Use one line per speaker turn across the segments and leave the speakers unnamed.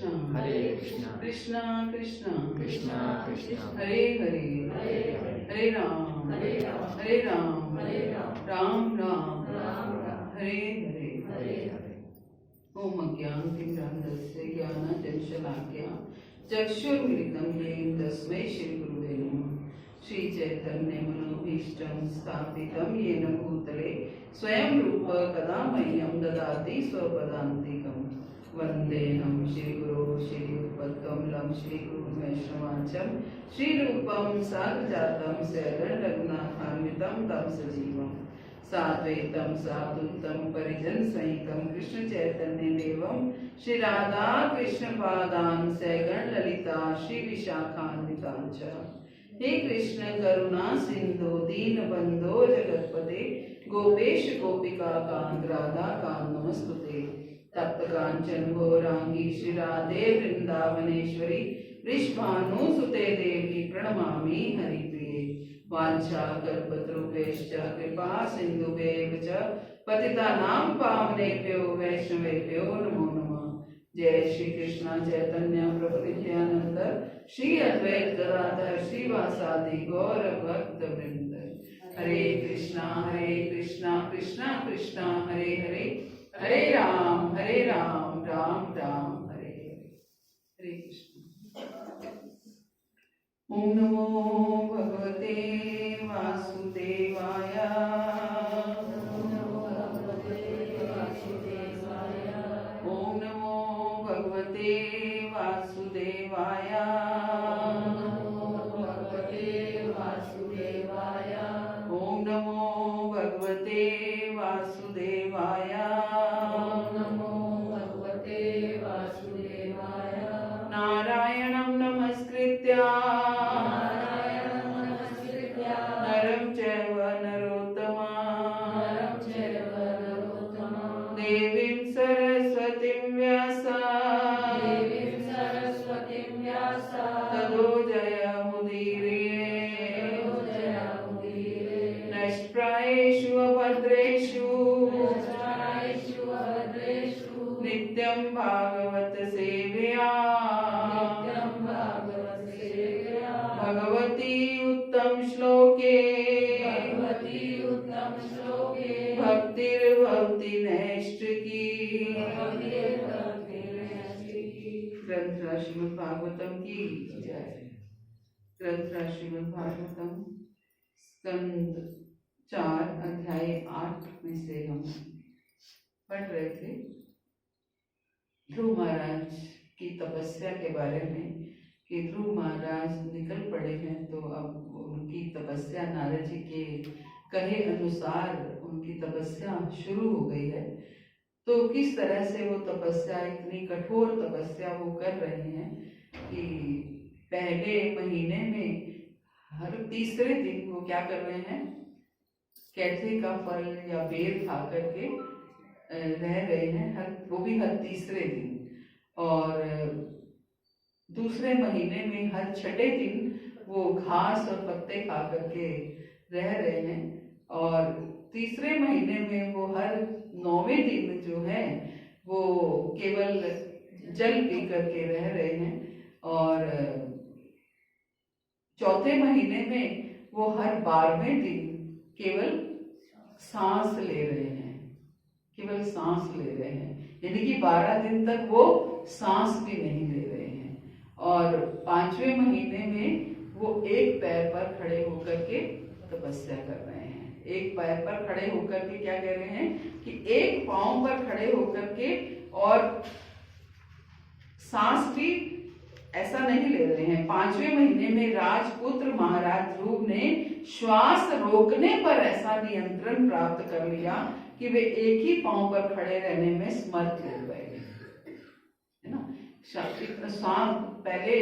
हरे कृष्णा
कृष्णा कृष्णा
कृष्णा कृष्णा
हरे हरे हरे राम राम राम हरे हरे
हरे हरे।
ओम अज्ञानतिमिरान्धस्य ज्ञानाञ्जनशलाकया चक्षुर्मिलितं येन तस्मै श्रीगुरुवे नमः। श्रीचैतन्यमनोभीष्टं स्थापितं येन भूतले स्वयं रूप कदा मह्यं ददाति स्वपदान्तिकम्। वन्देऽहं श्रीगुरो श्रीयुक्तकमलं श्रीगुरुवैष्णवांचं श्रीरूपं साग्रजातं सहगणरघुनाथान्वितं तं सजीवम् साद्वैतं साधुतं परिजन सहितं कृष्ण चैतन्य देवं श्री राधा कृष्ण पादान सैगण ललिता श्री विशाखान्वितांच। हे कृष्ण करुणा सिंधु दीन बंधो जगतपते गोपेश गोपिका कांत राधा कांत नमस्तुते। तप्त कांचन गौरांगी श्री राधे वृंदावनेश्वरी वृषभानुसुते देवी प्रणमामि हरिप्रिये। वाञ्छाकल्पतरुभ्यश्च कृपा सिन्धुभ्येव च पतितानां पावनेभ्यो वैष्णवेभ्यो नमो नमः। जय श्री कृष्ण चैतन्य प्रभु नित्यानंद श्री अद्वैत गदाधर श्रीवासादि गौर भक्त वृंद। हरे कृष्णा कृष्णा कृष्णा हरे हरे हरे राम राम राम हरे हरे। हरे कृष्ण। ओम नमो भगवते वासुदेवाय। ओम नमो भगवते वासुदेवाय। ओम नमो भगवते वासुदेवाय। नारायणं नमस्कृत्य नरं चैव नरोत्तमा देवीं सरस्वतीं व्यासा ततो जयमुदीरये। नष्प्रायेषु अभद्रेषु नित्यं भागवत सेवया भगवती उत्तम श्लोके भक्तिर्भवति नैष्ठिकी। ग्रंथ श्रीमद् भागवतम की जय। ग्रंथ श्रीमद् भागवतम स्कंद 4 अध्याय 8 में से हम पढ़ रहे थे ध्रुव महाराज की तपस्या के बारे में कि ध्रुव महाराज निकल पड़े हैं तो अब उनकी तपस्या नारद जी के कहे अनुसार उनकी तपस्या शुरू हो गई है। तो किस तरह से वो तपस्या, इतनी कठोर तपस्या वो कर रहे हैं कि पहले महीने में हर तीसरे दिन वो क्या कर रहे हैं, कैथे का फल या बेर खा करके रह रहे हैं, वो भी हर तीसरे दिन। और दूसरे महीने में हर छठे दिन वो घास और पत्ते खा करके रह रहे हैं। और तीसरे महीने में वो हर 9वें दिन जो है वो केवल जल पी करके रह रहे हैं। और चौथे महीने में वो हर 12वें दिन केवल सांस ले रहे हैं, केवल सांस ले रहे हैं, यानी कि 12 दिन तक वो सांस भी नहीं ले रहे हैं। और 5वें महीने में वो एक पैर पर खड़े होकर के तपस्या कर रहे हैं। एक पैर पर खड़े होकर के क्या कह रहे हैं कि एक पांव पर खड़े होकर के और सांस भी ऐसा नहीं ले रहे हैं। 5वें महीने में राजपुत्र महाराज ध्रुव ने श्वास रोकने पर ऐसा नियंत्रण प्राप्त कर लिया कि वे एक ही पांव पर खड़े रहने में समर्थ हो गए, है ना। पहले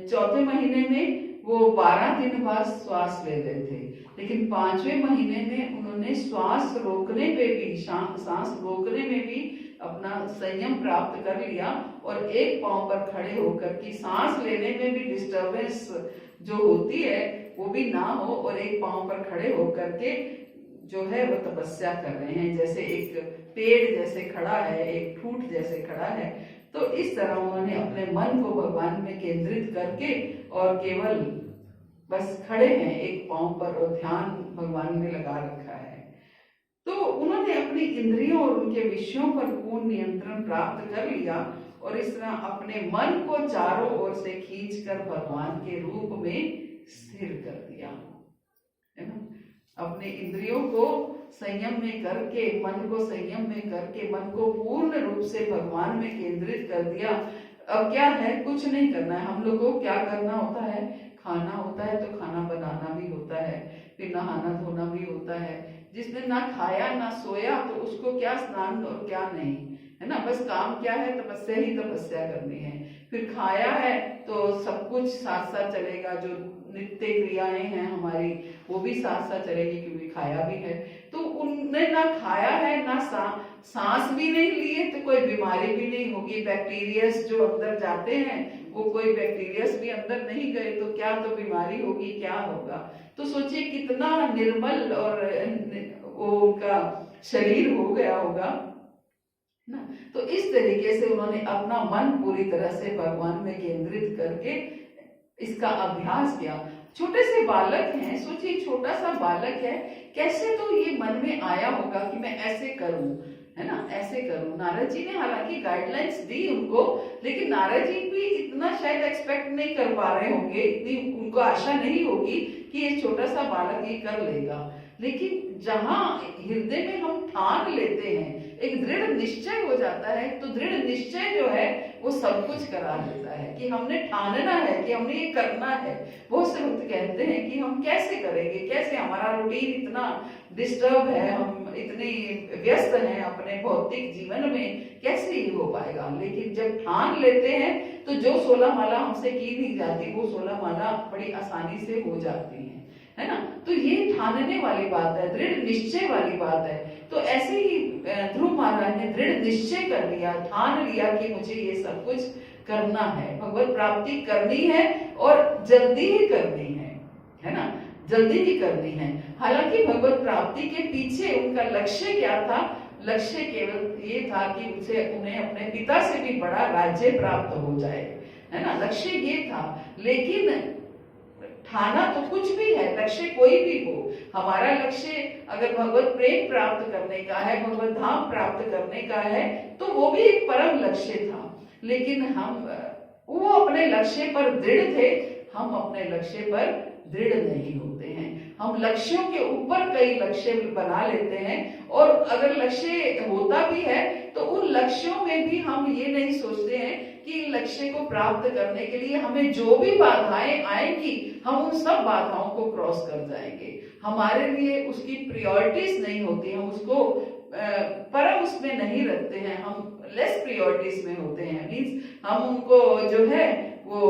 चौथे महीने में वो 12 दिन बाद श्वास ले रहे थे, लेकिन 5वें महीने में उन्होंने श्वास रोकने पे भी, सांस रोकने में भी अपना संयम प्राप्त कर लिया और एक पांव पर खड़े होकर की सांस लेने में भी डिस्टरबेंस जो होती है वो भी ना हो, और एक पांव पर खड़े होकर के जो है वो तपस्या कर रहे हैं। जैसे एक पेड़ जैसे खड़ा है, एक ठूठ जैसे खड़ा है, तो इस तरह उन्होंने अपने मन को भगवान में केंद्रित करके और केवल बस खड़े हैं एक पांव पर और ध्यान भगवान में लगा रखा है। तो उन्होंने अपनी इंद्रियों और उनके विषयों पर पूर्ण नियंत्रण प्राप्त कर लिया और इस तरह अपने मन को चारों ओर से खींचकर भगवान के रूप में स्थिर कर दिया, है ना। अपने इंद्रियों को संयम में करके, मन को संयम में करके, मन को पूर्ण रूप से भगवान में केंद्रित कर दिया। अब क्या है, कुछ नहीं करना है। हम लोग को क्या करना होता है, खाना होता है तो खाना बनाना भी होता है, फिर नहाना धोना भी होता है। जिसने ना खाया ना सोया तो उसको क्या स्नान और क्या नहीं, है ना। बस काम क्या है, तपस्या ही तपस्या करनी है। फिर खाया है तो सब कुछ साथ साथ चलेगा, जो नित्य क्रियाएं हैं हमारी वो भी साथ साथ चलेगी क्योंकि खाया भी है। तो उनने ना खाया है ना सांस भी नहीं लिए तो कोई बीमारी भी नहीं होगी। बैक्टीरियस जो अंदर जाते हैं वो कोई बैक्टीरियस भी अंदर नहीं गए तो क्या तो बीमारी होगी, क्या होगा। तो सोचिए कितना निर्मल और वो उनका शरीर हो गया होगा ना। तो इस तरीके से उन्होंने अपना मन पूरी तरह से भगवान में केंद्रित करके इसका अभ्यास किया। छोटे से बालक हैं, सोचिए छोटा सा बालक है, कैसे तो ये मन में आया होगा कि मैं ऐसे करूं, है ना, ऐसे करूं। नारद जी ने हालांकि गाइडलाइंस दी उनको, लेकिन नारद जी भी इतना शायद एक्सपेक्ट नहीं कर पा रहे होंगे, इतनी उनको आशा नहीं होगी कि ये छोटा सा बालक ये कर लेगा। लेकिन जहां हृदय में हम ठान लेते हैं, एक दृढ़ निश्चय हो जाता है, तो दृढ़ निश्चय जो है वो सब कुछ करा देता है कि हमने ठानना है कि हमने ये करना है। बहुत से भक्त कहते हैं कि हम कैसे करेंगे, कैसे, हमारा रूटीन इतना डिस्टर्ब है, हम इतने व्यस्त हैं अपने भौतिक जीवन में, कैसे ये हो पाएगा। लेकिन जब ठान लेते हैं तो जो 16 माला हमसे की नहीं जाती वो 16 माला बड़ी आसानी से हो जाती है ना। तो ये ठानने वाली बात है, दृढ़ निश्चय वाली बात है। तो ऐसे ही ध्रुव महाराज ने दृढ़ निश्चय कर लिया, ठान लिया कि मुझे ये सब कुछ करना है, भगवत प्राप्ति करनी है और जल्दी ही करनी है ना, जल्दी ही करनी है। हालांकि भगवत प्राप्ति के पीछे उनका लक्ष्य क्या था, लक्ष्य केवल ये था कि उन्हें अपने पिता से भी बड़ा राज्य प्राप्त हो जाए, है ना, लक्ष्य ये था। लेकिन ठाना तो कुछ भी है, लक्ष्य कोई भी हो, हमारा लक्ष्य अगर भगवत प्रेम प्राप्त करने का है, भगवत धाम प्राप्त करने का है, तो वो भी एक परम लक्ष्य था। लेकिन वो अपने लक्ष्य पर दृढ़ थे, हम अपने लक्ष्य पर दृढ़ नहीं होते हैं। हम लक्ष्यों के ऊपर कई लक्ष्य बना लेते हैं, और अगर लक्ष्य होता भी है तो उन लक्ष्यों में भी हम ये नहीं सोचते हैं कि लक्ष्य को प्राप्त करने के लिए हमें जो भी बाधाएं आएंगी हम उन सब बाधाओं को क्रॉस कर जाएंगे। हमारे लिए उसकी प्रायोरिटीज नहीं होती, हम उसको परम उसमें नहीं रखते हैं, हम लेस प्रायोरिटीज में होते हैं। मींस हम उनको जो है वो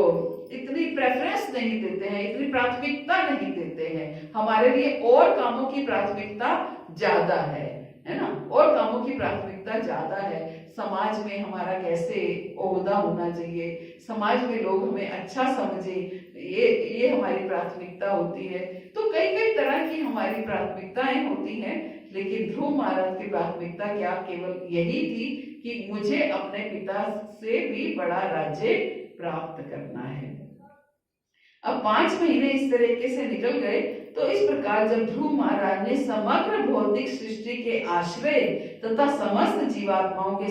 इतनी प्रेफरेंस नहीं देते हैं, इतनी प्राथमिकता नहीं देते हैं। हमारे लिए और कामों की प्राथमिकता ज्यादा है ना, और कामों की प्राथमिकता ज्यादा है। समाज में हमारा कैसे ओहदा होना चाहिए, समाज में लोग हमें अच्छा समझे, ये हमारी प्राथमिकता होती है। तो कई कई तरह की हमारी प्राथमिकताएं होती हैं, लेकिन ध्रुव महाराज की प्राथमिकता क्या केवल यही थी कि मुझे अपने पिता से भी बड़ा राज्य प्राप्त करना है। अब 5 महीने इस तरीके से निकल गए। तो इस प्रकार जब ध्रुव महाराज ने समग्र भौतिक सृष्टि के आश्रय तथा समस्त जीवात्माओं के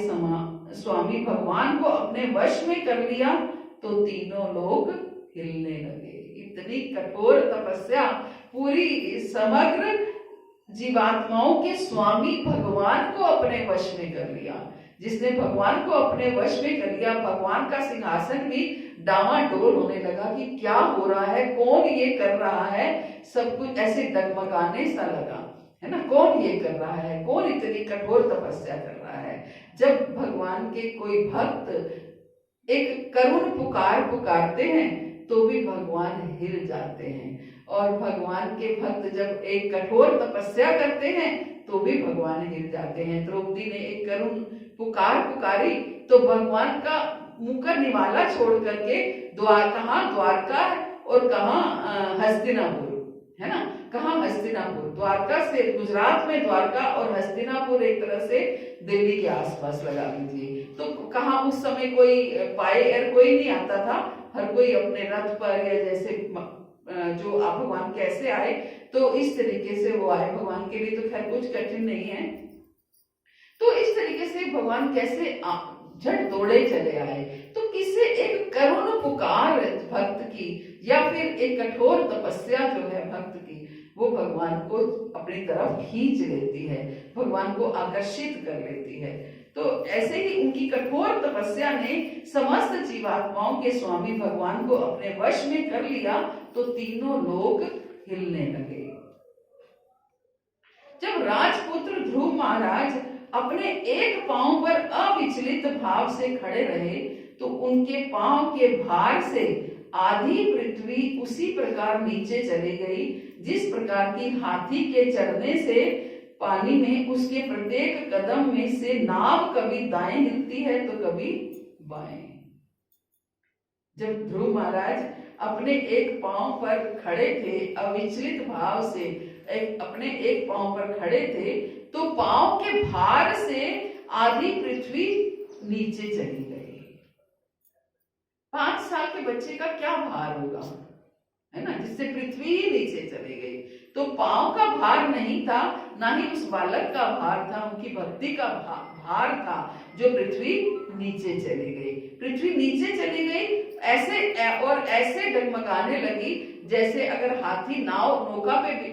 स्वामी भगवान को अपने वश में कर लिया तो तीनों लोग हिलने लगे। इतनी कठोर तपस्या, पूरी समग्र जीवात्माओं के स्वामी भगवान को अपने वश में कर लिया। जिसने भगवान को अपने वश में कर लिया, भगवान का सिंहासन भी डामाडोल होने लगा कि क्या हो रहा है, कौन ये कर रहा है, सब कुछ ऐसे डगमगाने सा लगा, है ना। कौन ये कर रहा है, कौन इतनी कठोर तपस्या कर रहा है। जब भगवान के कोई भक्त एक करुण पुकारते हैं तो भी भगवान हिल जाते हैं, और भगवान के भक्त जब एक कठोर तपस्या करते हैं तो भी भगवान हिल जाते हैं। द्रौपदी ने एक करुण पुकारी तो भगवान का मुंह का निवाला छोड़ करके द्वारका और कहाँ हस्तिनापुर, है ना, कहाँ हस्तिनापुर, द्वारका से गुजरात में द्वारका और हस्तिनापुर एक तरह से दिल्ली के आसपास लगा लीजिए। तो कहाँ उस समय कोई पाए एर कोई नहीं आता था, हर कोई अपने रथ पर या जैसे जो आप भगवान कैसे आए तो इस तरीके से वो आए, भगवान के लिए तो खैर कुछ कठिन नहीं है। तो इस तरीके से भगवान कैसे झट दौड़े चले आए, तो किससे एक करुण पुकार भक्त की या फिर एक कठोर तपस्या जो है भक्त की, वो भगवान को अपनी तरफ खींच लेती है, भगवान को आकर्षित कर लेती है। तो ऐसे ही उनकी कठोर तपस्या ने समस्त जीवात्माओं के स्वामी भगवान को अपने वश में कर लिया, तो तीनों लोग हिलने लगे। जब राजपुत्र ध्रुव महाराज अपने एक पांव पर अविचलित भाव से खड़े रहे, तो उनके पांव के भार से आधी पृथ्वी उसी प्रकार नीचे चली गई जिस प्रकार की हाथी के चढ़ने से पानी में उसके प्रत्येक कदम में से नाव कभी दाएं हिलती है तो कभी बाएं। जब ध्रुव महाराज अपने एक पांव पर खड़े थे, अविचलित भाव से अपने एक पांव पर खड़े थे, तो पांव के भार से आधी पृथ्वी नीचे चली गई। 5 साल के बच्चे का क्या भार होगा, है ना, जिससे पृथ्वी ही नीचे चली गई। तो पांव का भार नहीं था, ना ही उस बालक का भार था, उनकी भक्ति का भार था जो पृथ्वी नीचे चली गई। पृथ्वी नीचे चली गई ऐसे डगमगाने लगी जैसे अगर हाथी नौका पे भी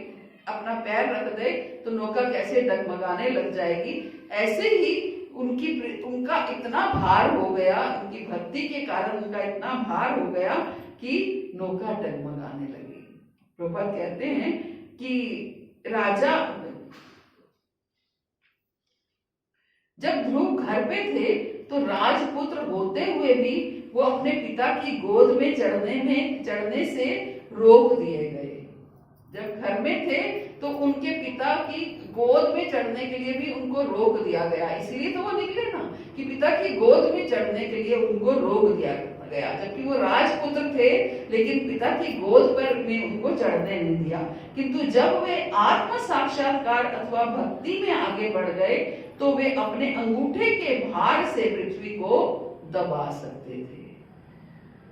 अपना पैर रख दे तो नौका कैसे डगमगाने लग जाएगी। ऐसे ही उनका इतना भार हो गया, उनकी भक्ति के कारण उनका इतना भार हो गया कि नौका डगमगाने लगी। प्रभुपाद कहते हैं कि राजा जब ध्रुव घर पे थे तो राजपुत्र होते हुए भी वो अपने पिता की गोद में चढ़ने से रोक दिए गए। जब घर में थे तो उनके पिता की गोद में चढ़ने के लिए भी उनको रोक दिया गया, इसलिए तो वो निकले ना कि पिता की गोद में चढ़ने के लिए उनको रोक दिया गया, जबकि वो राजपुत्र थे लेकिन पिता की गोद पर में उनको चढ़ने नहीं दिया। किंतु जब वे आत्म साक्षात्कार अथवा भक्ति में आगे बढ़ गए तो वे अपने अंगूठे के भार से पृथ्वी को दबा सकते थे।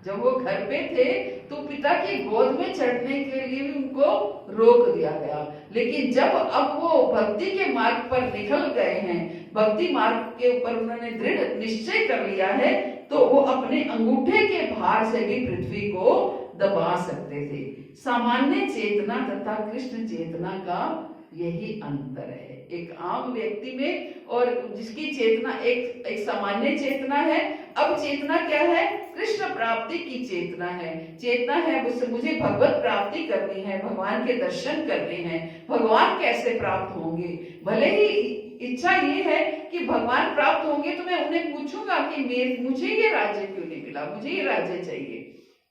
जब वो घर पे थे तो पिता की गोद में चढ़ने के लिए भी उनको रोक दिया गया, लेकिन जब अब वो भक्ति के मार्ग पर निकल गए हैं, भक्ति मार्ग के ऊपर उन्होंने दृढ़ निश्चय कर लिया है, तो वो अपने अंगूठे के भार से भी पृथ्वी को दबा सकते थे। सामान्य चेतना तथा कृष्ण चेतना का यही अंतर है, एक आम व्यक्ति में और जिसकी चेतना एक सामान्य चेतना है। अब चेतना क्या है? कृष्ण प्राप्ति की चेतना है। चेतना है मुझे भगवत प्राप्ति करनी है, भगवान के दर्शन करने हैं। भगवान कैसे प्राप्त होंगे? भले ही इच्छा ये है कि भगवान प्राप्त होंगे तो मैं उन्हें पूछूंगा कि मुझे ये राज्य क्यों नहीं मिला, मुझे ये राज्य चाहिए।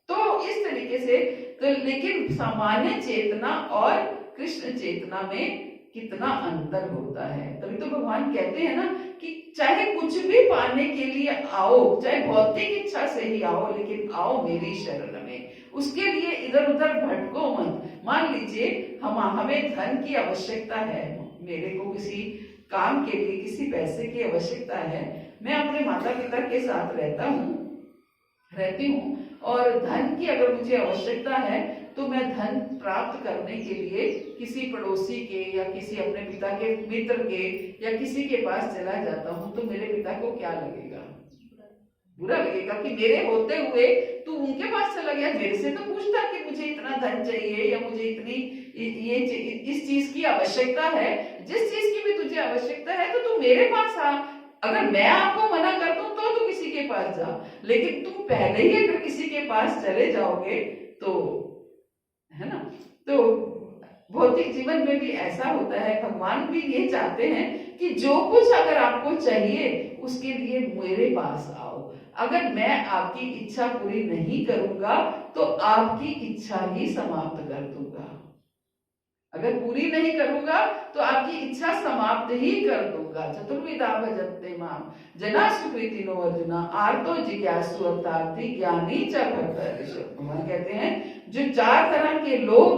तो इस तरीके से लेकिन सामान्य चेतना और कृष्ण चेतना में कितना अंतर होता है। तभी तो भगवान कहते हैं ना कि चाहे कुछ भी पाने के लिए आओ, चाहे भौतिक इच्छा से ही आओ, लेकिन आओ मेरी शरण में। उसके लिए इधर उधर भटको मत। मान लीजिए हमें धन की आवश्यकता है, मेरे को किसी काम के लिए किसी पैसे की आवश्यकता है, मैं अपने माता पिता के साथ रहती हूँ और धन की अगर मुझे आवश्यकता है तो मैं धन प्राप्त करने के लिए किसी पड़ोसी के या किसी अपने पिता के मित्र के या किसी के पास चला जाता हूँ, तो मेरे पिता को क्या लगेगा? बुरा लगेगा कि मेरे होते हुए तू उनके पास चला गया। मेरे से तो पूछता कि मुझे इतना धन चाहिए या मुझे इतनी इस चीज की आवश्यकता है, जिस चीज की भी तुझे आवश्यकता है तो तू मेरे पास आ। अगर मैं आपको मना कर दूं तो तू किसी के पास जा, लेकिन तुम पहले ही अगर किसी के पास चले जाओगे तो, है ना, तो भौतिक जीवन में भी ऐसा होता है। भगवान भी ये चाहते हैं कि जो कुछ अगर आपको चाहिए उसके लिए मेरे पास आओ। अगर मैं आपकी इच्छा पूरी नहीं करूंगा तो आपकी इच्छा ही समाप्त कर दूंगा। अगर पूरी नहीं करूंगा तो आपकी इच्छा समाप्त ही कर दूंगा। चतुर्विधा भजते माम जनाश्रुति नो अर्जुना आर्तो जिज्ञासु अर्थार्थी ज्ञानी च भक्त ऋषभ। भगवान कहते हैं जो 4 तरह के लोग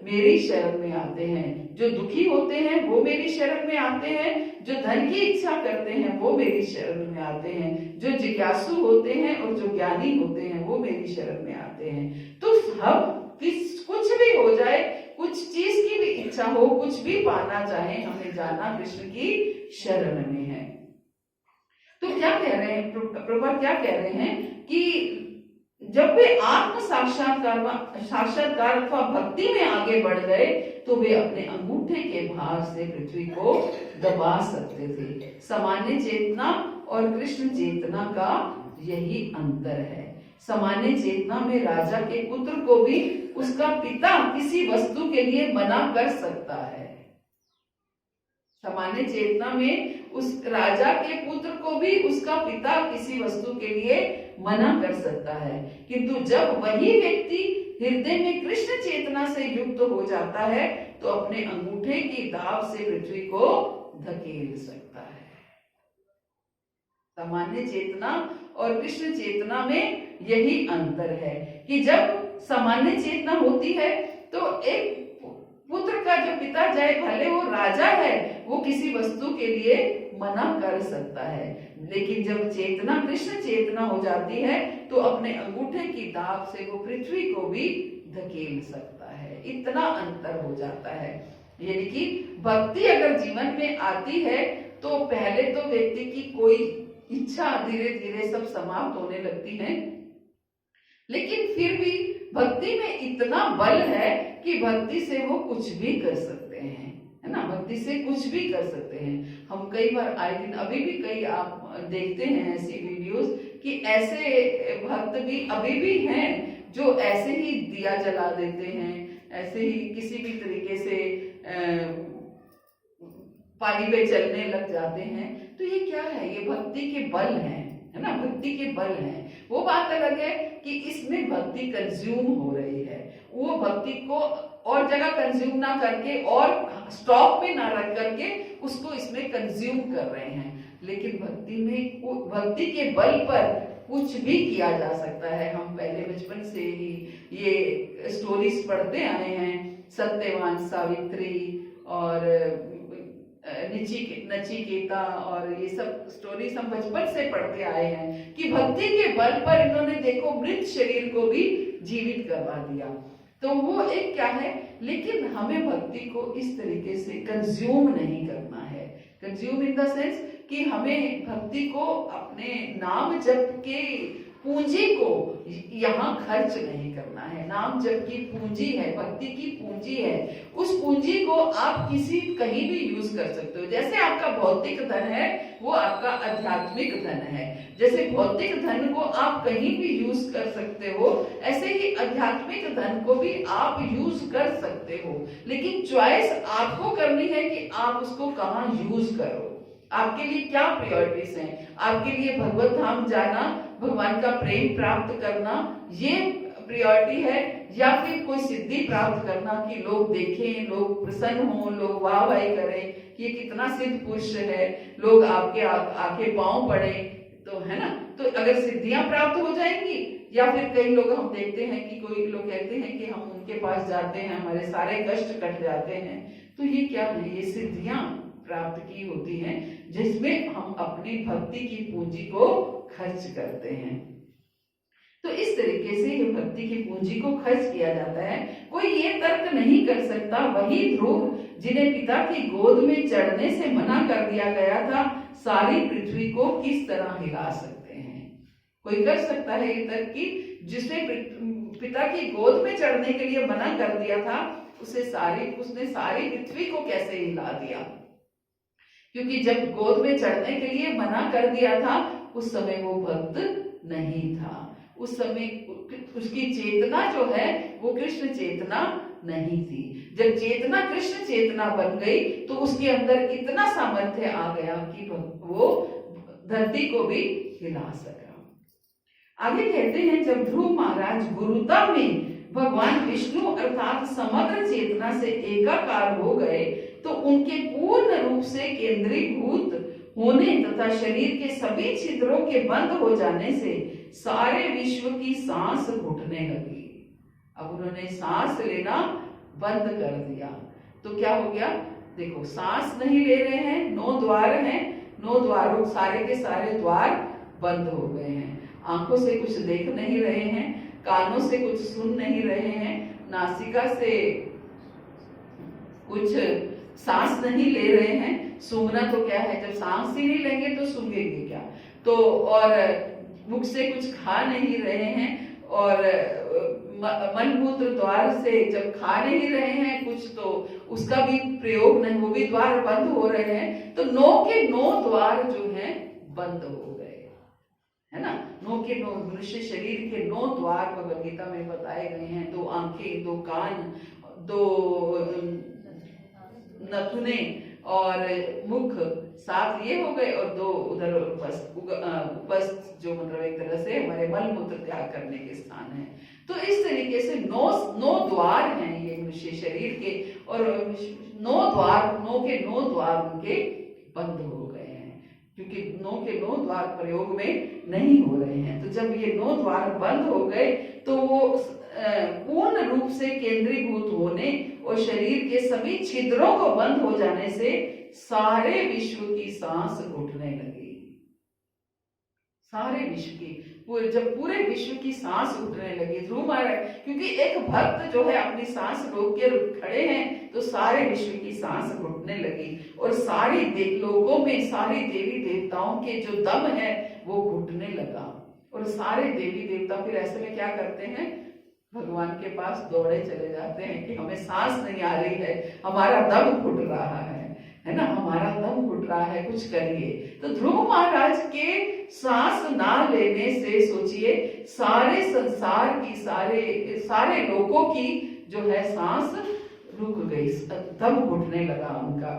मेरी शरण में आते हैं, जो दुखी होते हैं वो मेरी शरण में आते हैं, जो धन की इच्छा करते हैं वो मेरी शरण में आते हैं, जो जिज्ञासु होते हैं और जो ज्ञानी होते हैं वो मेरी शरण में आते हैं। तो हम कुछ भी हो जाए, कुछ चीज की भी इच्छा हो, कुछ भी पाना चाहे, हमें जाना कृष्ण की शरण में है। तो क्या कह रहे हैं प्रभुपाद, क्या कह रहे हैं कि जब वे आत्म साक्षात्कार अथवा भक्ति में आगे बढ़ गए तो वे अपने अंगूठे के भार से पृथ्वी को दबा सकते थे। सामान्य चेतना और कृष्ण चेतना का यही अंतर है। सामान्य चेतना में राजा के पुत्र को भी उसका पिता किसी वस्तु के लिए मना कर सकता है। सामान्य चेतना में उस राजा के पुत्र को भी उसका पिता किसी वस्तु के लिए मना कर सकता है, किंतु जब वही व्यक्ति हृदय में कृष्ण चेतना से युक्त हो जाता है तो अपने अंगूठे की दाब से पृथ्वी को धकेल सकता है। सामान्य चेतना और कृष्ण चेतना में यही अंतर है कि जब सामान्य चेतना होती है तो एक पुत्र का जो पिता चाहे भले वो राजा है, वो किसी वस्तु के लिए मना कर सकता है, लेकिन जब चेतना कृष्ण चेतना हो जाती है तो अपने अंगूठे की दाब से वो पृथ्वी को भी धकेल सकता है। इतना अंतर हो जाता है। यानी कि भक्ति अगर जीवन में आती है तो पहले तो व्यक्ति की कोई इच्छा धीरे धीरे सब समाप्त होने लगती है, लेकिन फिर भी भक्ति में इतना बल है कि भक्ति से वो कुछ भी कर सकते हैं, है ना। भक्ति से कुछ भी कर सकते हैं। हम कई बार आए दिन अभी भी कई आप देखते हैं ऐसी वीडियोस कि ऐसे भक्त भी अभी भी हैं जो ऐसे ही दिया जला देते हैं, ऐसे ही किसी भी तरीके से पानी पे चलने लग जाते हैं। तो ये क्या है? ये भक्ति के बल है ना, भक्ति के बल है। वो बात अलग है कि इसमें भक्ति कंज्यूम हो रही है, वो भक्ति को और जगह कंज्यूम ना करके और स्टॉक में ना रख करके उसको इसमें कंज्यूम कर रहे हैं। लेकिन भक्ति में भक्ति के बल पर कुछ भी किया जा सकता है। हम पहले बचपन से ही ये स्टोरीज पढ़ते आए हैं, सत्यवान सावित्री और नचिकेता और ये सब स्टोरीज हम बचपन से पढ़ते आए हैं कि भक्ति के बल पर इन्होंने देखो मृत शरीर को भी जीवित करवा दिया। तो वो एक क्या है, लेकिन हमें भक्ति को इस तरीके से कंज्यूम नहीं करना है। कंज्यूम इन द सेंस कि हमें भक्ति को अपने नाम जप के पूंजी को यहाँ खर्च नहीं करना है। नाम जप की पूंजी है, भक्ति की पूंजी है, उस पूंजी को आप किसी कहीं भी यूज कर सकते हो। जैसे आपका भौतिक धन है वो आपका आध्यात्मिक धन है, जैसे भौतिक धन को आप कहीं भी यूज कर सकते हो, ऐसे ही आध्यात्मिक धन को भी आप यूज कर सकते हो। लेकिन चॉइस आपको करनी है कि आप उसको कहाँ यूज करो। आपके लिए क्या प्रायोरिटीज हैं? आपके लिए भगवत धाम जाना, भगवान का प्रेम प्राप्त करना, ये प्रायोरिटी है, या फिर कोई सिद्धि प्राप्त करना कि लोग देखें, लोग प्रसन्न हों, लोग वाह वाही करें कि ये कितना सिद्ध पुरुष है, लोग आपके आके पांव पड़े, तो है ना। तो अगर सिद्धियां प्राप्त हो जाएंगी, या फिर कई लोग हम देखते हैं कि कोई लोग कहते हैं कि हम उनके पास जाते हैं हमारे सारे कष्ट कट जाते हैं, तो ये क्या है? ये सिद्धियां प्राप्त की होती हैं जिसमें हम अपनी भक्ति की पूंजी को खर्च करते हैं। तो इस तरीके से ये भक्ति की पूंजी को खर्च किया जाता है। कोई ये तर्क नहीं कर सकता वही ध्रुव जिन्हें पिता की गोद में चढ़ने से मना कर दिया गया था, सारी पृथ्वी को किस तरह हिला सकते हैं? कोई कर सकता है ये तर्क कि जिसने पिता की गोद में चढ़ने के लिए मना कर दिया था उसने सारी पृथ्वी को कैसे हिला दिया? क्योंकि जब गोद में चढ़ने के लिए मना कर दिया था उस समय वो भक्त नहीं था, उस समय उसकी चेतना जो है वो कृष्ण चेतना नहीं थी। जब चेतना कृष्ण चेतना बन गई तो उसके अंदर इतना सामर्थ्य आ गया कि वो धरती को भी हिला सका। आगे कहते हैं जब ध्रुव महाराज गुरुता में भगवान विष्णु अर्थात समग्र चेतना से एकाकार हो गए तो उनके पूर्ण रूप से केंद्रीभूत होने तथा शरीर के सभी छिद्रों के बंद हो जाने से सारे विश्व की सांस घुटने लगी। अब उन्होंने सांस लेना बंद कर दिया तो क्या हो गया? देखो, सांस नहीं ले रहे हैं, 9 द्वार हैं, 9 द्वारों सारे के सारे द्वार बंद हो गए हैं। आंखों से कुछ देख नहीं रहे हैं, कानों से कुछ सुन नहीं रहे हैं, नासिका से कुछ सांस नहीं ले रहे हैं। सूंघना तो क्या है, जब सांस ही नहीं लेंगे तो सूंघेंगे क्या? तो और मुख से कुछ खा नहीं रहे हैं और मलमूत्र द्वार से जब खा नहीं रहे हैं कुछ तो उसका भी प्रयोग नहीं, वो भी द्वार बंद हो रहे हैं। तो 9 के 9 द्वार जो हैं बंद हो गए, है ना। 9 के 9 मनुष्य शरीर के 9 द्वार भगवद गीता में बताए गए हैं। 2 आंखें, 2 कान, 2 नथुने और मुख, 7 ये हो गए और 2 उधर उपस्थ जो मतलब एक तरह से हमारे मल मूत्र त्याग करने के स्थान है। तो इस तरीके से 9 द्वार हैं ये मनुष्य शरीर के और 9 द्वार, 9 के 9 द्वार उनके बंद हो गए हैं क्योंकि 9 के 9 द्वार प्रयोग में नहीं हो रहे हैं। तो जब ये 9 द्वार बंद हो गए तो वो पूर्ण रूप से केंद्रीभूत होने और शरीर के सभी छिद्रों को बंद हो जाने से सारे विश्व की सांस घुटने लगी। सारे विश्व की, जब पूरे विश्व की सांस उठने लगी, ध्रुव महाराज, क्योंकि एक भक्त जो है अपनी सांस रोक के खड़े हैं तो सारे विश्व की सांस घुटने लगी और सारी लोकों में सारी देवी देवताओं के जो दम है वो घुटने लगा। और सारे देवी देवता फिर ऐसे में क्या करते हैं? भगवान के पास दौड़े चले जाते हैं कि हमें सांस नहीं आ रही है, हमारा दम घुट रहा है ना, हमारा दम घुट रहा है, कुछ करिए। तो ध्रुव महाराज के सांस ना लेने से सोचिए सारे संसार की, सारे लोगों की जो है सांस रुक गई, दम घुटने लगा उनका।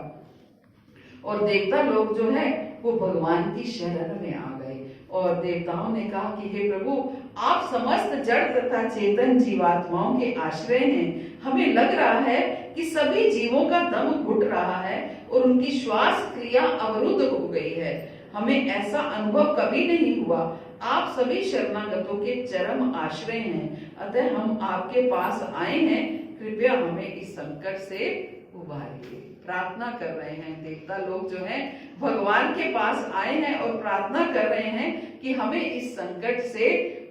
और देवता लोग जो है वो भगवान की शरण में आ गए और देवताओं ने कहा कि हे प्रभु, आप समस्त जड़ तथा चेतन जीवात्माओं के आश्रय हैं। हमें लग रहा है कि सभी जीवों का दम घुट रहा है और उनकी श्वास क्रिया अवरुद्ध हो गई है। हमें ऐसा अनुभव कभी नहीं हुआ। आप सभी शरणागतों के चरम आश्रय हैं, अतः हम आपके पास आए हैं, कृपया हमें इस संकट से उबारिए। प्रार्थना कर रहे हैं देवता लोग जो हैं, भगवान के पास आए हैं और प्रार्थना कर रहे हैं कि हमें इस संकट से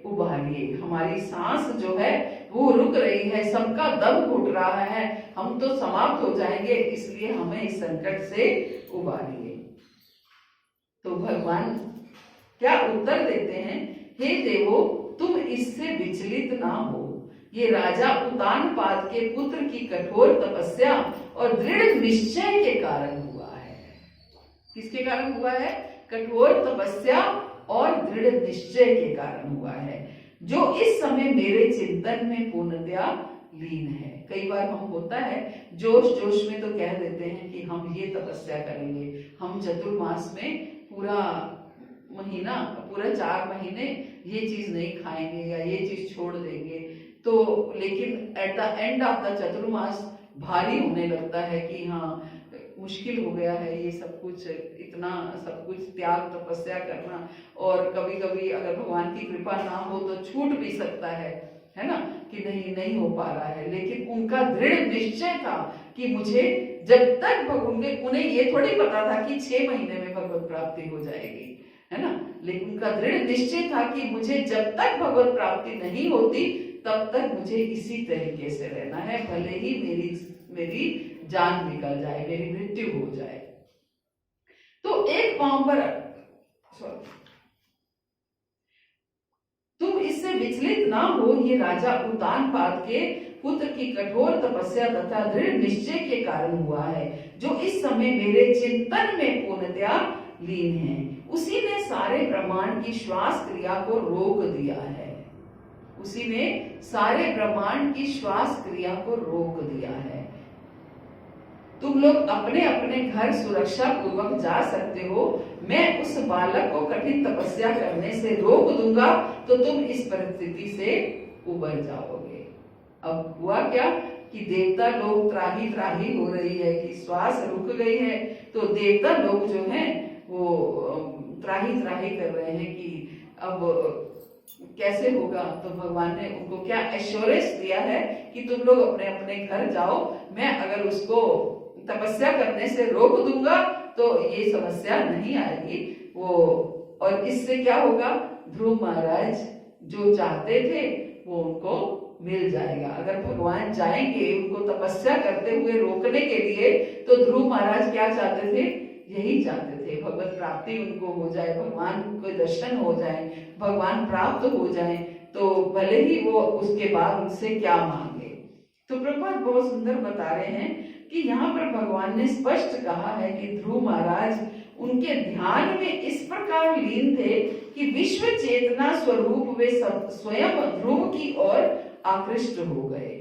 उबारिए। हमारी सांस जो है वो रुक रही है, सबका दम घुट रहा है, हम तो समाप्त हो जाएंगे, इसलिए हमें इस संकट से उबारिए। तो भगवान क्या उत्तर देते हैं? हे देवो, तुम इससे विचलित ना हो। ये राजा उतानपाद के पुत्र की कठोर तपस्या और दृढ़ निश्चय के कारण हुआ है। किसके कारण हुआ है? कठोर तपस्या और दृढ़ निश्चय के कारण हुआ है, जो इस समय मेरे चिंतन में पूर्णतया लीन है। कई बार हम होता है जोश जोश में तो कह देते हैं कि हम ये तपस्या करेंगे, हम चतुर्मास में पूरा महीना, पूरा 4 महीने ये चीज नहीं खाएंगे या ये चीज छोड़ देंगे। तो लेकिन at the end of the Chaturmas भारी होने लगता है कि हाँ मुश्किल हो गया है ये सब कुछ, इतना सब कुछ त्याग तपस्या करना। और कभी कभी अगर भगवान की कृपा ना हो तो छूट भी सकता है ना, कि नहीं हो पा रहा है। लेकिन उनका दृढ़ निश्चय था कि मुझे जब तक उन्हें ये थोड़ी पता था कि 6 महीने में भगवत प्राप्ति हो जाएगी, है ना, लेकिन उनका दृढ़ निश्चय था कि मुझे जब तक भगवत प्राप्ति नहीं होती तब तक मुझे इसी तरीके से रहना है, भले ही मेरी जान निकल जाए, मेरी मृत्यु हो जाए। तो एक पांव पर तुम इससे विचलित ना हो। ये राजा उतानपाद के पुत्र की कठोर तपस्या तथा दृढ़ निश्चय के कारण हुआ है, जो इस समय मेरे चिंतन में पूर्णतया लीन है। उसी ने सारे ब्रह्मांड की श्वास क्रिया को रोक दिया है। उसी ने सारे ब्रह्मांड की श्वास क्रिया को रोक दिया है। तुम लोग अपने अपने घर सुरक्षा पूर्वक जा सकते हो। मैं उस बालक को कठिन तपस्या करने से रोक दूंगा तो तुम इस परिस्थिति से उबर जाओगे। अब हुआ क्या कि देवता लोग त्राही त्राही हो रही है कि श्वास रुक गई है, तो देवता लोग जो हैं वो त्राही त्राही कर रहे हैं कि अब कैसे होगा। तो भगवान ने उनको क्या एश्योरेंस दिया है कि तुम लोग अपने अपने घर जाओ, मैं अगर उसको तपस्या करने से रोक दूंगा तो ये समस्या नहीं आएगी। वो और इससे क्या होगा, ध्रुव महाराज जो चाहते थे वो उनको मिल जाएगा। अगर भगवान जाएंगे उनको तपस्या करते हुए रोकने के लिए, तो ध्रुव महाराज क्या चाहते थे, यही चाहते थे, भगवत प्राप्ति उनको हो जाए, भगवान को दर्शन हो जाए, भगवान प्राप्त हो जाए, तो भले ही वो उसके बाद उनसे क्या मांगे। तो प्रभुपाद बहुत सुंदर बता रहे हैं कि यहाँ पर भगवान ने स्पष्ट कहा है कि ध्रुव महाराज उनके ध्यान में इस प्रकार लीन थे कि विश्व चेतना स्वरूप वे सब स्वयं ध्रुव की ओर आकृष्ट हो गए।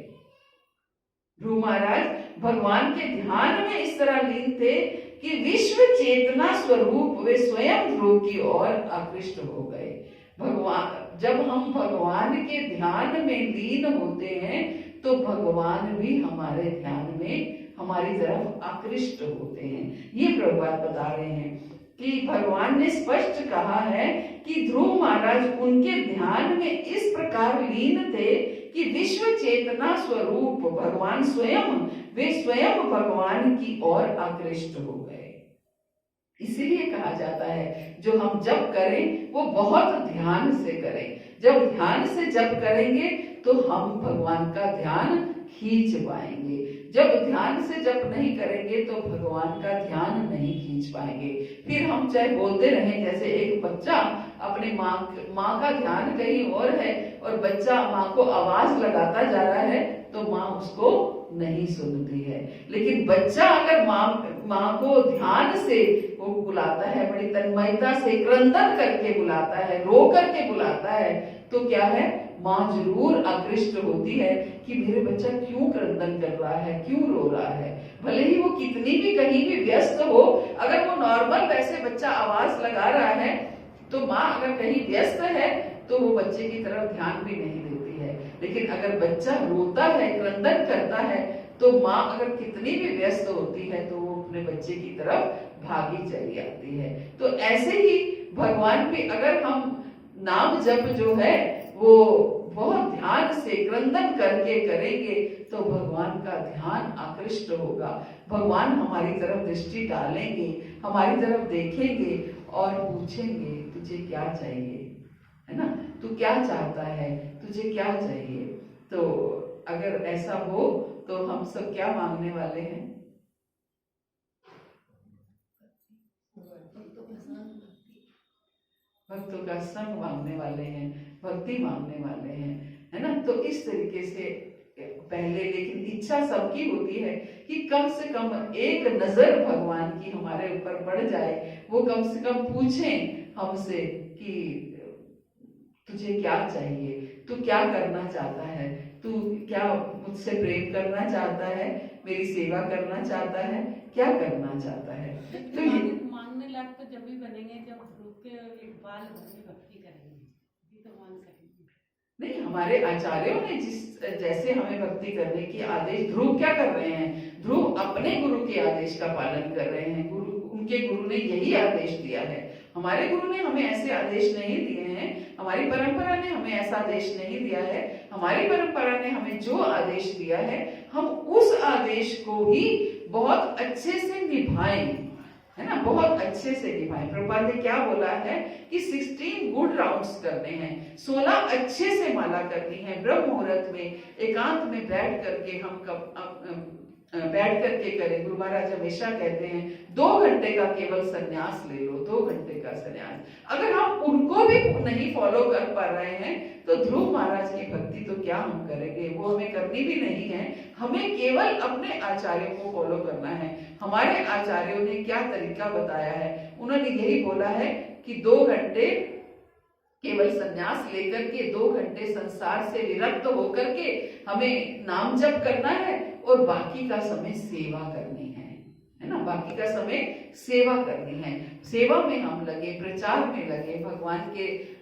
ध्रुव महाराज भगवान के ध्यान में इस तरह लीन थे कि विश्व चेतना स्वरूप वे स्वयं ध्रुव की ओर आकृष्ट हो गए। भगवान, जब हम भगवान के ध्यान में लीन होते हैं तो भगवान भी हमारे ध्यान में हमारी तरफ आकृष्ट होते हैं। ये प्रभुपाद बता रहे हैं कि भगवान ने स्पष्ट कहा है कि ध्रुव महाराज उनके ध्यान में इस प्रकार लीन थे कि विश्व चेतना स्वरूप भगवान स्वयं, वे स्वयं भगवान की ओर आकृष्ट हो गए। इसीलिए कहा जाता है जो हम जप करें वो बहुत ध्यान से करें। जब ध्यान से जप करेंगे तो हम भगवान का ध्यान खींच पाएंगे। जब ध्यान से जप नहीं करेंगे तो भगवान का ध्यान नहीं खींच पाएंगे। फिर हम चाहे बोलते रहें, जैसे एक बच्चा अपनी माँ का ध्यान कहीं और है और बच्चा माँ को आवाज लगाता जा रहा है तो माँ उसको नहीं सुनती है। लेकिन बच्चा अगर माँ को ध्यान से वो बुलाता है, बड़ी तन्मयता से क्रंदन करके बुलाता है, रो करके बुलाता है, तो क्या है, माँ जरूर आकृष्ट होती है कि मेरे बच्चा क्यों क्रंदन कर रहा है, क्यों रो रहा है। भले ही वो कितनी भी कहीं भी व्यस्त हो, अगर वो नॉर्मल वैसे बच्चा आवाज लगा रहा है तो माँ अगर कहीं व्यस्त है तो वो बच्चे की तरफ ध्यान भी नहीं देती है। लेकिन अगर बच्चा रोता है, क्रंदन करता है, तो माँ अगर कितनी भी व्यस्त होती है तो वो अपने बच्चे की तरफ भागी चली आती है। तो ऐसे ही भगवान भी अगर हम नाम जप जो है वो बहुत ध्यान से क्रंदन करके करेंगे तो भगवान का ध्यान आकृष्ट होगा। भगवान हमारी तरफ दृष्टि डालेंगे, हमारी तरफ देखेंगे और पूछेंगे तुझे क्या चाहिए, है ना, तू क्या चाहता है, तुझे क्या चाहिए। तो अगर ऐसा हो तो हम सब क्या मांगने वाले हैं, भक्तों का संग मांगने वाले हैं, भक्ति मांगने वाले हैं, है ना। तो इस तरीके से पहले, लेकिन इच्छा सबकी होती है कि कम से कम एक नजर भगवान की हमारे ऊपर पड़ जाए, वो कम से कम पूछें हमसे कि तुझे क्या चाहिए, तू क्या करना चाहता है, तू क्या मुझसे प्रेम करना चाहता है, मेरी सेवा करना चाहता है, क्या करना चाहता है। तो ये
मांगने लायक तो जब भी बनेंगे जब ध्रुव के इकबाल भरने भक्ति करेंगे, तो मान करेंगे। नहीं, हमारे आचार्यों ने जैसे हमें भक्ति करने की आदेश, ध्रुव क्या कर रहे हैं, ध्रुव अपने गुरु के आदेश का पालन कर रहे हैं। उनके गुरु ने यही आदेश दिया है। हमारे गुरु ने हमें ऐसे आदेश नहीं दिए हैं, हमारी परंपरा ने हमें ऐसा आदेश नहीं दिया है। हमारी परंपरा ने हमें जो आदेश दिया है हम उस आदेश को ही बहुत अच्छे से निभाएं, है ना, बहुत अच्छे से निभाएं। प्रभुपाद ने क्या बोला है कि 16 गुड राउंड्स करने हैं, 16 अच्छे से माला करनी है। ब्रह्म मुहूर्त में एकांत में बैठ करके हम बैठ करके करें। गुरु महाराज हमेशा कहते हैं 2 घंटे का केवल संन्यास ले लो, 2 घंटे का संन्यास। अगर हम उनको भी नहीं फॉलो कर पा रहे हैं तो ध्रुव महाराज की भक्ति तो क्या हम करेंगे, वो हमें करनी भी नहीं है। हमें केवल अपने आचार्यों को फॉलो करना है। हमारे आचार्यों ने क्या तरीका बताया है, उन्होंने यही बोला है कि 2 घंटे केवल संन्यास लेकर के, 2 घंटे संसार से विरक्त होकर के हमें नाम जप करना है और बाकी का समय सेवा करनी है ना, बाकी का समय सेवा करनी है। सेवा में हम लगे, प्रचार में लगे, भगवान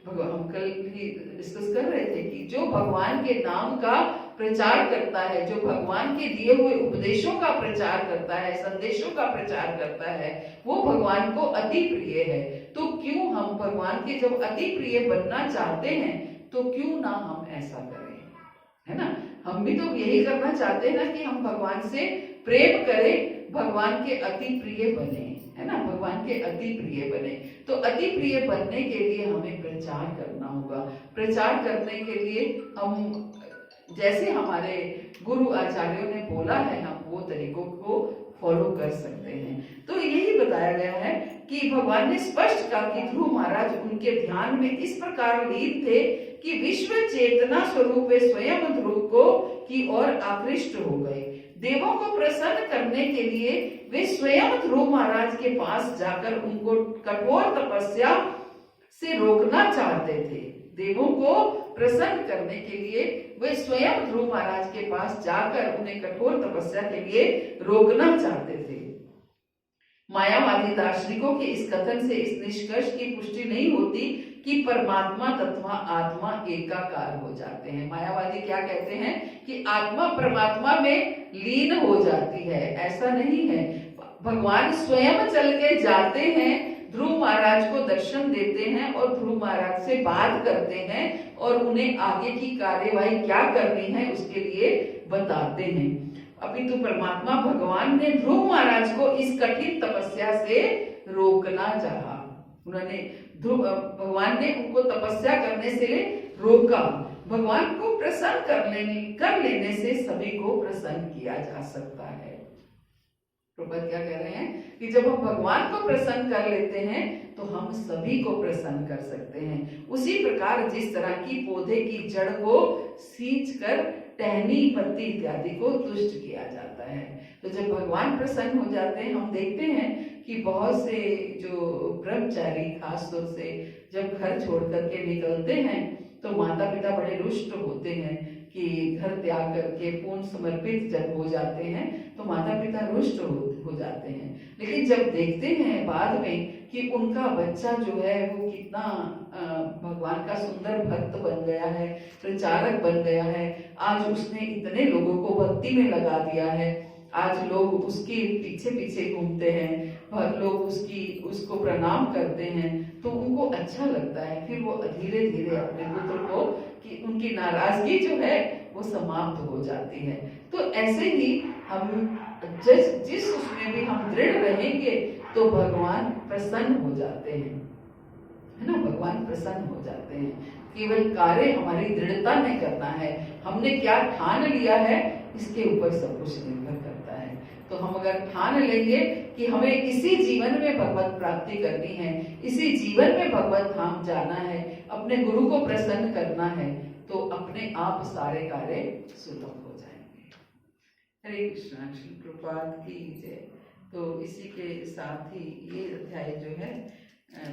हम कल भी डिस्कस कर रहे थे कि जो भगवान के नाम का
प्रचार करता है, जो भगवान के दिए हुए उपदेशों का प्रचार करता है, संदेशों का प्रचार करता है, वो भगवान को अति प्रिय है। तो क्यों हम भगवान के जब अति प्रिय बनना चाहते हैं तो क्यों ना हम ऐसा करें, है ना। हम भी तो यही करना चाहते हैं ना कि हम भगवान से प्रेम करें, भगवान के अति प्रिय बने, है ना, भगवान के अति प्रिय बने। तो अति प्रिय बनने के लिए हमें प्रचार करना होगा। प्रचार करने के लिए हम जैसे हमारे गुरु आचार्यों ने बोला है हम वो तरीकों को फॉलो कर सकते हैं। तो यही बताया गया है कि भगवान ने स्पष्ट कहा कि ध्रुव महाराज उनके ध्यान में इस प्रकार लीन थे कि विश्व चेतना स्वरूप वे स्वयं ध्रुव को की ओर आकृष्ट हो गए। देवों को प्रसन्न करने के लिए वे स्वयं ध्रुव महाराज के पास जाकर उनको कठोर तपस्या से रोकना चाहते थे। देवों को प्रसन्न करने के लिए वे स्वयं ध्रुव महाराज के पास जाकर उन्हें कठोर तपस्या के लिए रोकना चाहते थे। मायावादी दार्शनिकों के इस कथन से इस निष्कर्ष की पुष्टि नहीं होती कि परमात्मा तथा आत्मा एकाकार हो जाते हैं। मायावादी क्या कहते हैं कि आत्मा परमात्मा में लीन हो जाती है, ऐसा नहीं है। भगवान स्वयं चल के जाते हैं, ध्रुव महाराज को दर्शन देते हैं और ध्रुव महाराज से बात करते हैं और उन्हें आगे की कार्यवाही क्या करनी है उसके लिए बताते हैं। अभी तो परमात्मा भगवान ने ध्रुव महाराज को इस कठिन तपस्या से रोकना चाहा। उन्होंने भगवान ने उनको तपस्या करने से रोका। भगवान को प्रसन्न कर लेने से सभी को प्रसन्न किया जा सकता है। प्रभुपाद क्या कह रहे हैं कि जब हम भगवान को प्रसन्न कर लेते हैं तो हम सभी को प्रसन्न कर सकते हैं। उसी प्रकार जिस तरह की पौधे की जड़ को सींचकर टहनी पत्ती इत्यादि को तुष्ट किया जाता है, तो जब भगवान प्रसन्न हो जाते हैं, हम देखते हैं कि बहुत से जो ब्रह्मचारी खासतौर से जब घर छोड़ करके निकलते हैं तो माता पिता बड़े रुष्ट होते हैं कि घर त्याग करके पूर्ण समर्पित जब हो जाते हैं तो माता पिता रुष्ट हो जाते हैं। लेकिन जब देखते हैं बाद में कि उनका बच्चा जो है वो कितना भगवान का सुंदर भक्त बन गया है, प्रचारक बन गया है, आज उसने इतने लोगों को भक्ति में लगा दिया है, आज लोग उसके पीछे पीछे घूमते हैं, लोग उसको प्रणाम करते हैं, तो उनको अच्छा लगता है। फिर वो धीरे धीरे अपने पुत्र को कि उनकी नाराजगी जो है वो समाप्त हो जाती है। तो ऐसे ही हम जिस उसमें भी हम दृढ़ रहेंगे तो भगवान प्रसन्न हो जाते हैं, है ना, भगवान प्रसन्न हो जाते हैं। केवल कार्य हमारी दृढ़ता में करना है, हमने क्या ठान लिया है इसके ऊपर सब कुछ निर्भर करता है। तो हम अगर ठान लेंगे कि हमें इसी जीवन में भगवत प्राप्ति करनी है, इसी जीवन में भगवत धाम जाना है, अपने गुरु को प्रसन्न करना है, तो अपने आप सारे कार्य सुलभ हो जाएंगे। हरे कृष्णा, श्री प्रभुपाद की जय। तो इसी के साथ ही ये अध्याय जो है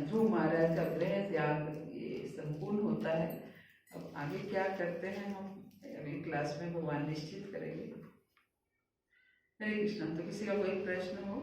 ध्रुव महाराज का गृह त्याग ये संपूर्ण होता है। अब आगे क्या करते हैं हम अगली क्लास में भगवान निश्चित करेंगे। हरे कृष्णा। तो किसी का कोई प्रश्न हो?